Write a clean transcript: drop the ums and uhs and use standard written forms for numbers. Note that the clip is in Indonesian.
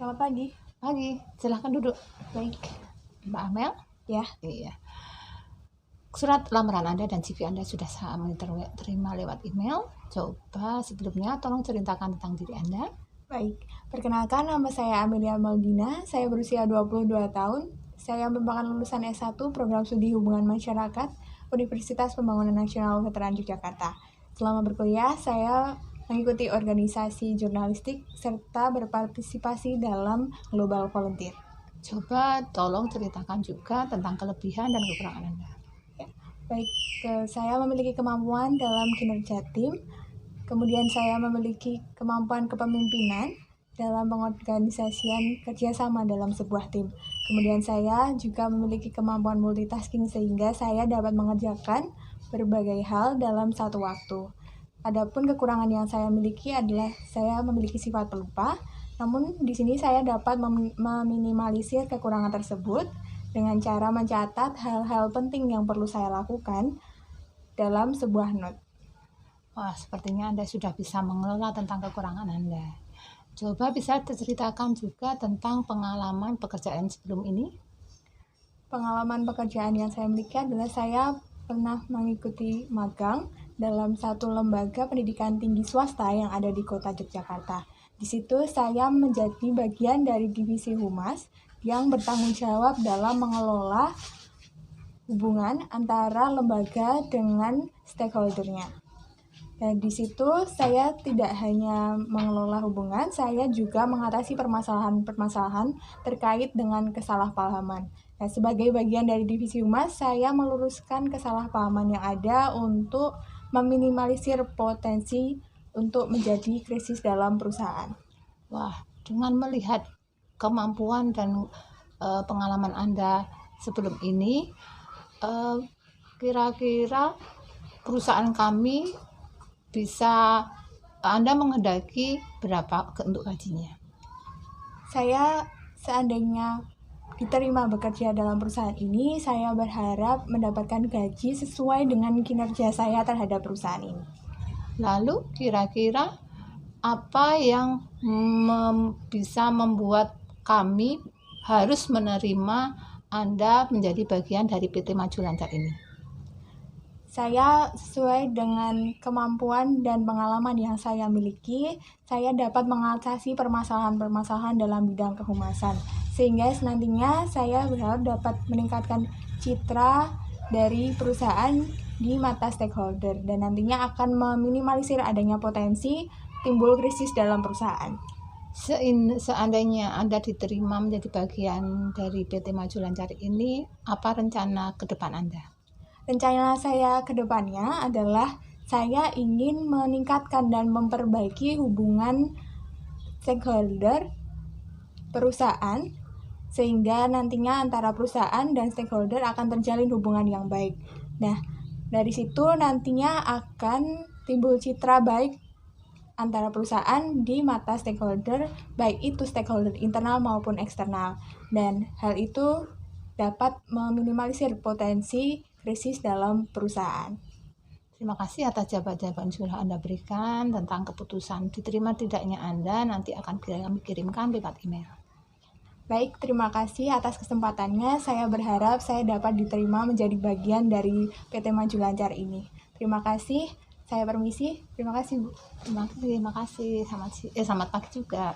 Selamat pagi. Pagi, silahkan duduk. Baik. Mbak Amel? Ya. Iya. Surat lamaran Anda dan CV Anda sudah kami terima lewat email. Coba sebelumnya tolong ceritakan tentang diri Anda. Baik. Perkenalkan, nama saya Amelia Maldina. Saya berusia 22 tahun. Saya merupakan lulusan S1 Program Studi Hubungan Masyarakat Universitas Pembangunan Nasional Veteran Yogyakarta. Selama berkuliah, saya mengikuti organisasi jurnalistik serta berpartisipasi dalam Global Volunteer. Coba tolong ceritakan juga tentang kelebihan dan kekurangan Anda. Baik, saya memiliki kemampuan dalam kinerja tim. Kemudian saya memiliki kemampuan kepemimpinan dalam pengorganisasian kerjasama dalam sebuah tim. Kemudian saya juga memiliki kemampuan multitasking sehingga saya dapat mengerjakan berbagai hal dalam satu waktu. Adapun kekurangan yang saya miliki adalah saya memiliki sifat pelupa. Namun di sini saya dapat meminimalisir kekurangan tersebut dengan cara mencatat hal-hal penting yang perlu saya lakukan dalam sebuah note. Wah, sepertinya Anda sudah bisa mengelola tentang kekurangan Anda. Coba bisa diceritakan juga tentang pengalaman pekerjaan sebelum ini. Pengalaman pekerjaan yang saya miliki adalah saya pernah mengikuti magang dalam satu lembaga pendidikan tinggi swasta yang ada di kota Yogyakarta. Di situ saya menjadi bagian dari divisi humas yang bertanggung jawab dalam mengelola hubungan antara lembaga dengan stakeholdernya. Dan di situ saya tidak hanya mengelola hubungan, saya juga mengatasi permasalahan-permasalahan terkait dengan kesalahpahaman. Nah, sebagai bagian dari divisi humas, saya meluruskan kesalahpahaman yang ada untuk meminimalisir potensi untuk menjadi krisis dalam perusahaan. Wah, dengan melihat kemampuan dan pengalaman Anda sebelum ini, kira-kira perusahaan kami bisa Anda menghendaki berapa untuk gajinya? Saya seandainya diterima bekerja dalam perusahaan ini, saya berharap mendapatkan gaji sesuai dengan kinerja saya terhadap perusahaan ini. Lalu kira-kira apa yang bisa membuat kami harus menerima Anda menjadi bagian dari PT Maju Lancar ini? Saya sesuai dengan kemampuan dan pengalaman yang saya miliki, saya dapat mengatasi permasalahan-permasalahan dalam bidang kehumasan. Sehingga nantinya saya berharap dapat meningkatkan citra dari perusahaan di mata stakeholder dan nantinya akan meminimalisir adanya potensi timbul krisis dalam perusahaan. Seandainya Anda diterima menjadi bagian dari PT Maju Lancar ini, apa rencana ke depan Anda? Rencana saya ke depannya adalah saya ingin meningkatkan dan memperbaiki hubungan stakeholder perusahaan sehingga nantinya antara perusahaan dan stakeholder akan terjalin hubungan yang baik. Nah, dari situ nantinya akan timbul citra baik antara perusahaan di mata stakeholder, baik itu stakeholder internal maupun eksternal. Dan hal itu dapat meminimalisir potensi krisis dalam perusahaan. Terima kasih atas jawaban-jawaban sudah Anda berikan tentang keputusan diterima tidaknya Anda, nanti akan kami kirimkan lewat email. Baik, terima kasih atas kesempatannya. Saya berharap saya dapat diterima menjadi bagian dari PT Maju Lancar ini. Terima kasih. Saya permisi. Terima kasih, Bu. Terima kasih. Selamat pagi juga.